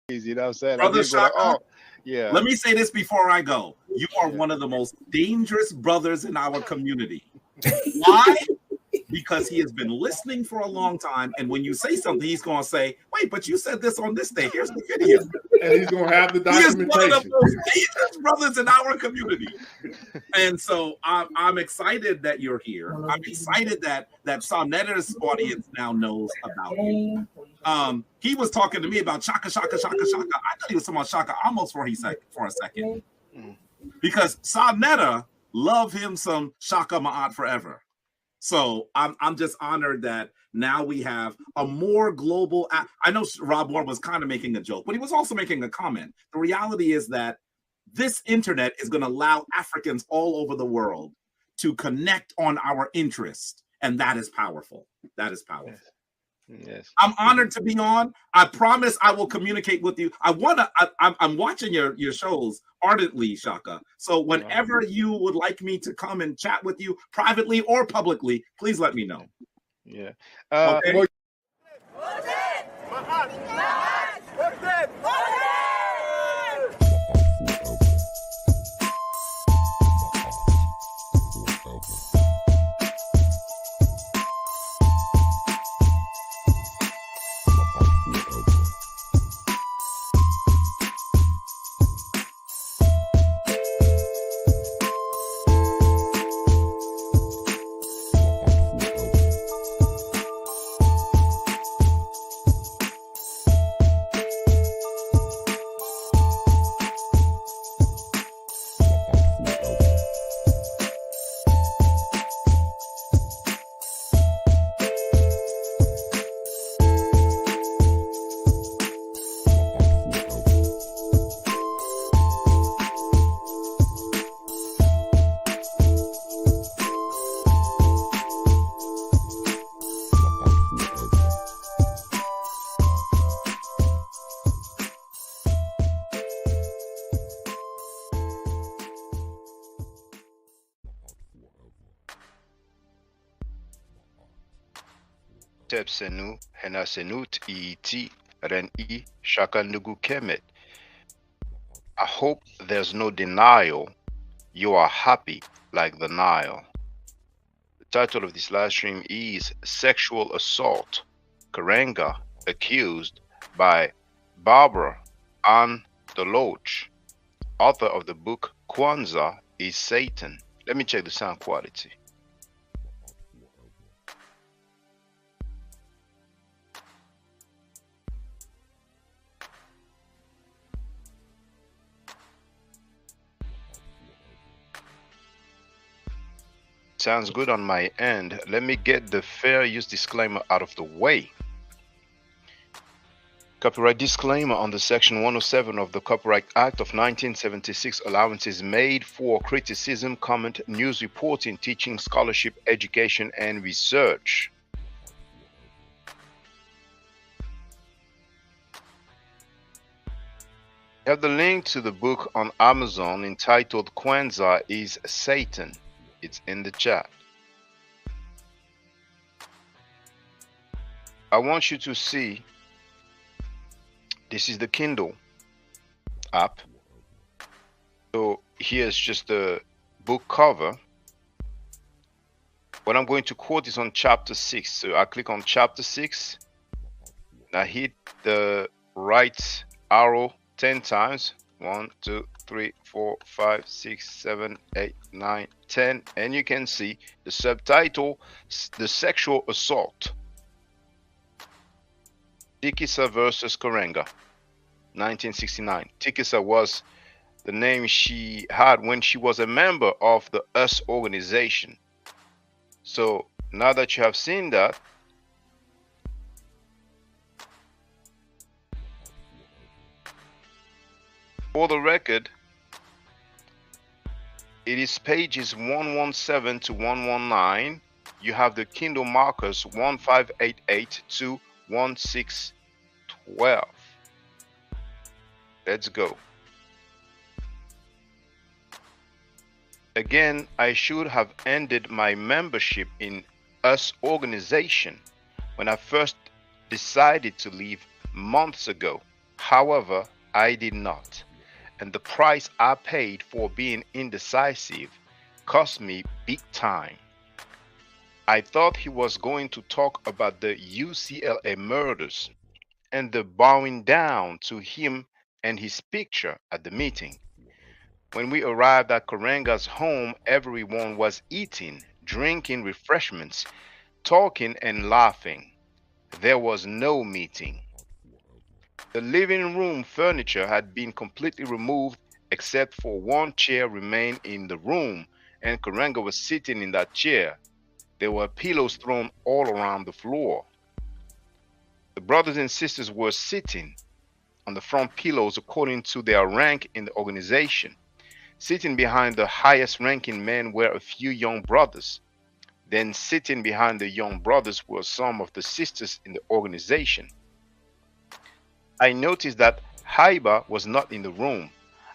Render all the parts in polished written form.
You know what I'm saying? I Brother did go like, Shaka, oh, yeah. let me say this before I go. You are Yeah. one of the most dangerous brothers in our community. Why? Because he has been listening for a long time, and when you say something, he's going to say, "Wait, but you said this on this day. Here's the video." And he's going to have the He is one of the documentation. most dangerous brothers in our community. And so I'm excited that you're here. I'm excited that Soneta's audience now knows about you. He was talking to me about Shaka, Shaka, Shaka, Shaka. I thought he was talking about Shaka almost for a second. Because Soneta love him some Shaka Ma'at forever. So I'm just honored that now we have a more global. I know Rob Moore was kind of making a joke, but he was also making a comment. The reality is that this internet is going to allow Africans all over the world to connect on our interest, and that is powerful. That is powerful. Yes. I'm honored to be on. I promise I will communicate with you. I'm watching your shows ardently, Shaka. So whenever you would like me to come and chat with you privately or publicly, please let me know. Yeah. Okay? Tepsenu Henasenut Iti Ren-I Shakandugu Kemet. I hope there's no denial you are happy like the Nile. The title of this live stream is Sexual Assault, Karenga accused by Barbara Ann De Loach, author of the book Kwanzaa is Satan. Let me check the sound quality. Sounds good on my end. Let me get the fair use disclaimer out of the way. Copyright disclaimer under Section 107 of the Copyright Act of 1976. Allowances made for criticism, comment, news reporting, teaching, scholarship, education, and research. I have the link to the book on Amazon entitled Kwanzaa is Satan. It's in the chat. I want you to see, this is the Kindle app. So here's just the book cover. What I'm going to quote is on chapter 6. So I click on chapter 6. And I hit the right arrow 10 times. 1, 2, 3, 4, 5, 6, 7, 8, 9, 10. And you can see the subtitle, The Sexual Assault. Tikisa versus Karenga, 1969. Tikisa was the name she had when she was a member of the US organization. So now that you have seen that, for the record, it is pages 117 to 119. You have the Kindle markers 1588 to 1612. Let's go. Again, I should have ended my membership in US organization when I first decided to leave months ago. However, I did not, and the price I paid for being indecisive cost me big time. I thought he was going to talk about the UCLA murders and the bowing down to him and his picture at the meeting. When we arrived at Karenga's home, everyone was eating, drinking refreshments, talking, and laughing. There was no meeting. The living room furniture had been completely removed except for one chair remained in the room, and Karenga was sitting in that chair. There were pillows thrown all around the floor. The brothers and sisters were sitting on the front pillows according to their rank in the organization. Sitting behind the highest ranking men were a few young brothers. Then sitting behind the young brothers were some of the sisters in the organization. I noticed that Haiba was not in the room.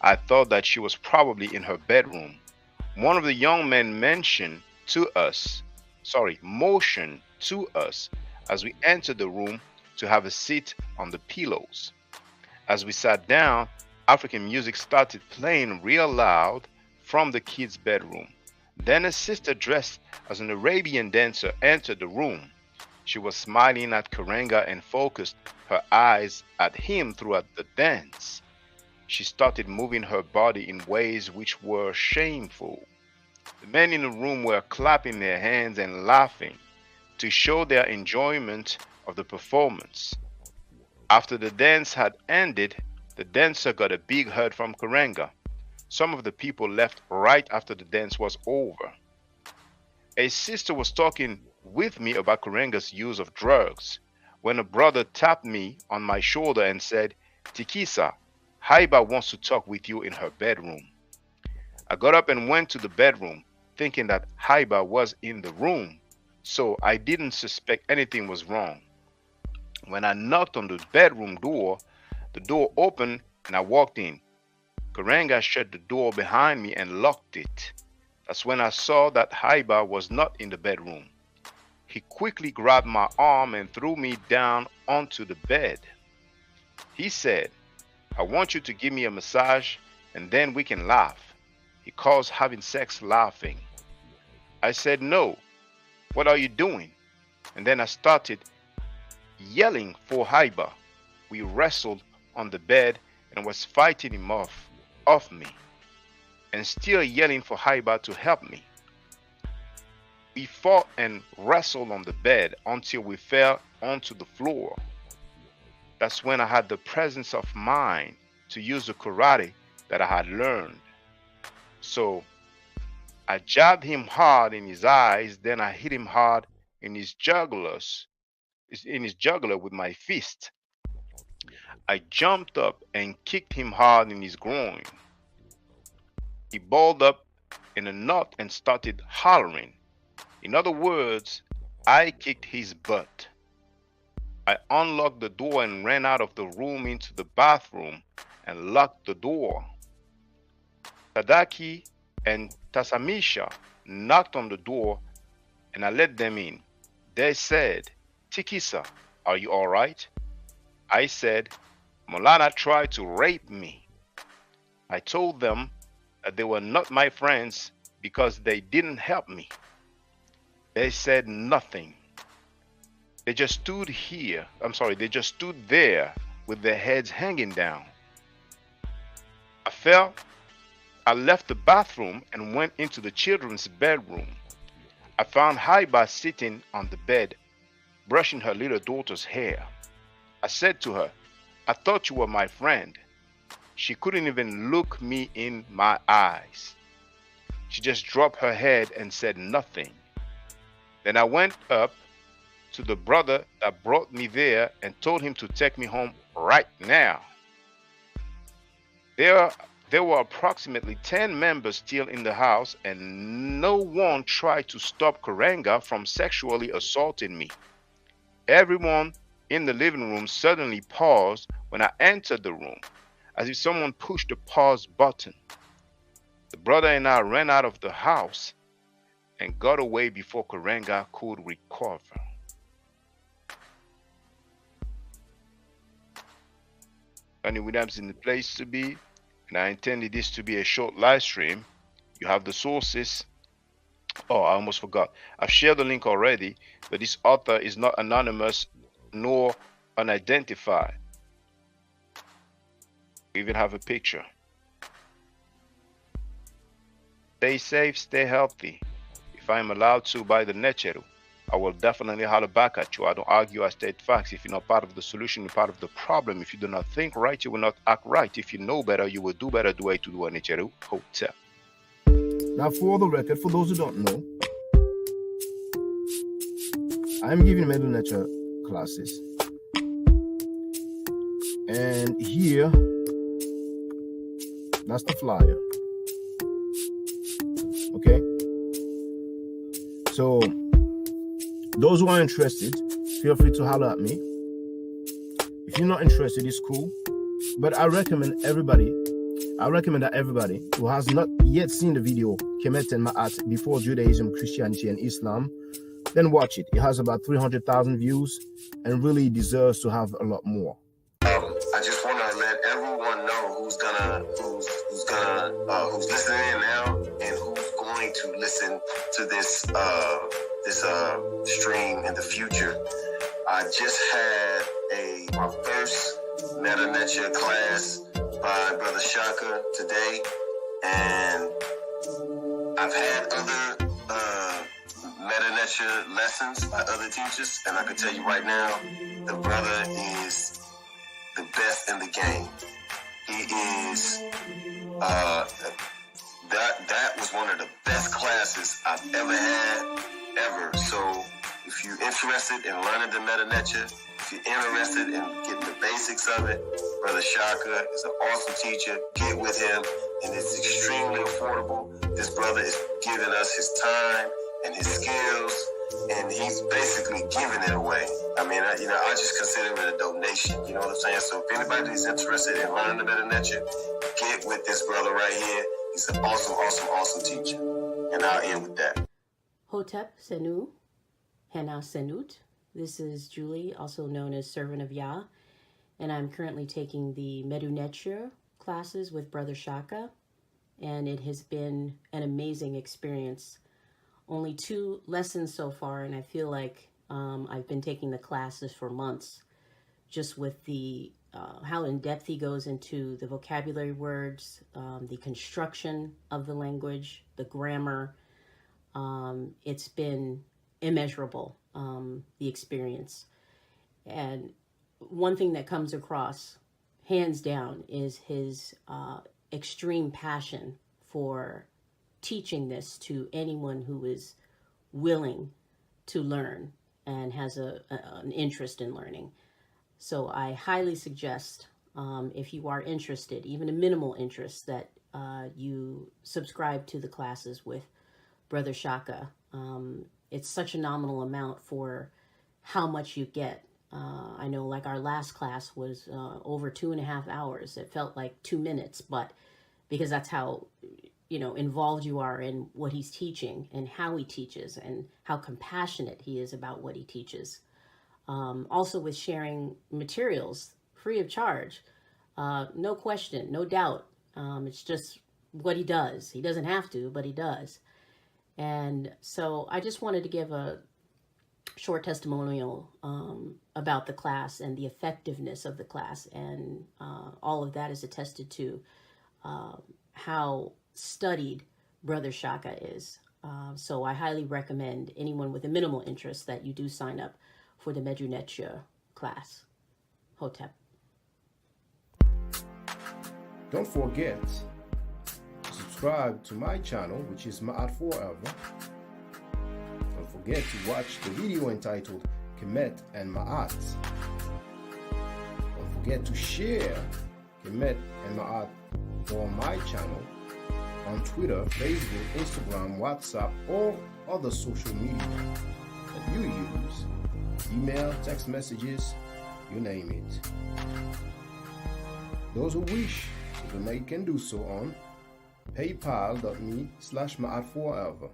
I thought that she was probably in her bedroom. One of the young men motioned to us as we entered the room to have a seat on the pillows. As we sat down, African music started playing real loud from the kids' bedroom. Then a sister dressed as an Arabian dancer entered the room. She was smiling at Karenga and focused her eyes at him throughout the dance. She started moving her body in ways which were shameful. The men in the room were clapping their hands and laughing to show their enjoyment of the performance. After the dance had ended, the dancer got a big hug from Karenga. Some of the people left right after the dance was over. A sister was talking with me about Karenga's use of drugs when a brother tapped me on my shoulder and said, Tikisa, Haiba wants to talk with you in her bedroom. I got up and went to the bedroom, thinking that Haiba was in the room, so I didn't suspect anything was wrong. When I knocked on the bedroom door, the door opened and I walked in. Karenga shut the door behind me and locked it. That's when I saw that Haiba was not in the bedroom. He quickly grabbed my arm and threw me down onto the bed. He said, I want you to give me a massage and then we can laugh. He calls having sex laughing. I said, no. What are you doing? And then I started yelling for Haiba. We wrestled on the bed and was fighting him off me, and still yelling for Haiba to help me. We fought and wrestled on the bed until we fell onto the floor. That's when I had the presence of mind to use the karate that I had learned. So I jabbed him hard in his eyes, then I hit him hard in his jugular with my fist. I jumped up and kicked him hard in his groin. He balled up in a knot and started hollering. In other words, I kicked his butt. I unlocked the door and ran out of the room into the bathroom and locked the door. Tadaki and Tasamisha knocked on the door and I let them in. They said, Tikisa, are you all right? I said, Molana tried to rape me. I told them that they were not my friends because they didn't help me. They said nothing. They just stood there with their heads hanging down. I left the bathroom and went into the children's bedroom. I found Haiba sitting on the bed, brushing her little daughter's hair. I said to her, I thought you were my friend. She couldn't even look me in my eyes. She just dropped her head and said nothing. Then I went up to the brother that brought me there and told him to take me home right now. There were approximately 10 members still in the house, and no one tried to stop Karenga from sexually assaulting me. Everyone in the living room suddenly paused when I entered the room, as if someone pushed the pause button. The brother and I ran out of the house and got away before Karenga could recover. Honey Williams in the place to be, and I intended this to be a short live stream. You have the sources. Oh, I almost forgot. I've shared the link already, but this author is not anonymous nor unidentified. We even have a picture. Stay safe, stay healthy. If I am allowed to by the Necheru, I will definitely holler back at you. I don't argue, I state facts. If you're not part of the solution, you're part of the problem. If you do not think right, you will not act right. If you know better, you will do better. Do way to do a Necheru hotel. Now, for the record, for those who don't know, I'm giving middle nature classes. And here, that's the flyer. Okay? So, those who are interested, feel free to holler at me. If you're not interested, it's cool. But I recommend that everybody who has not yet seen the video Kemet and Ma'at before Judaism, Christianity, and Islam, then watch it. It has about 300,000 views and really deserves to have a lot more. I just want to let everyone know who's listening in now and who's going to listen to this stream in the future. I just had my first Meta Nature class by Brother Shaka today, and I've had other Meta Nature lessons by other teachers, and I can tell you right now, the brother is the best in the game. He is that was one of the best classes I've ever had ever. So if you're interested in learning the Meta Nature, if you're interested in getting the basics of it, Brother Shaka is an awesome teacher. Get with him, and it's extremely affordable. This brother is giving us his time and his skills, and he's basically giving it away. I mean, I just consider it a donation. You know what I'm saying? So if anybody is interested in learning the Meta Nature, get with this brother right here. He's an awesome, awesome, awesome teacher. And I'll end with that. Hotep Senu, Hena Senut. This is Julie, also known as Servant of Yah, and I'm currently taking the Medu Neture classes with Brother Shaka, and it has been an amazing experience. Only 2 lessons so far, and I feel like I've been taking the classes for months, just with the how in depth he goes into the vocabulary words, the construction of the language, the grammar. It's been immeasurable, the experience. And one thing that comes across, hands down, is his extreme passion for teaching this to anyone who is willing to learn and has an interest in learning. So I highly suggest, if you are interested, even a minimal interest, that you subscribe to the classes with Brother Shaka. It's such a nominal amount for how much you get. I know, like, our last class was over 2.5 hours. It felt like 2 minutes, but because that's how involved you are in what he's teaching and how he teaches and how compassionate he is about what he teaches. Also with sharing materials free of charge, no question, no doubt. It's just what he does. He doesn't have to, but he does. And so I just wanted to give a short testimonial about the class and the effectiveness of the class, and all of that is attested to how studied Brother Shaka is. So I highly recommend anyone with a minimal interest that you do sign up for the Medu Neture class. Hotep. Don't forget to subscribe to my channel, which is Ma'at Forever. Don't forget to watch the video entitled Kemet and Ma'at. Don't forget to share Kemet and Ma'at on my channel on Twitter, Facebook, Instagram, WhatsApp, or other social media that you use. Email, text messages, you name it. Those who wish to donate can do so on paypal.me/ma'atforever.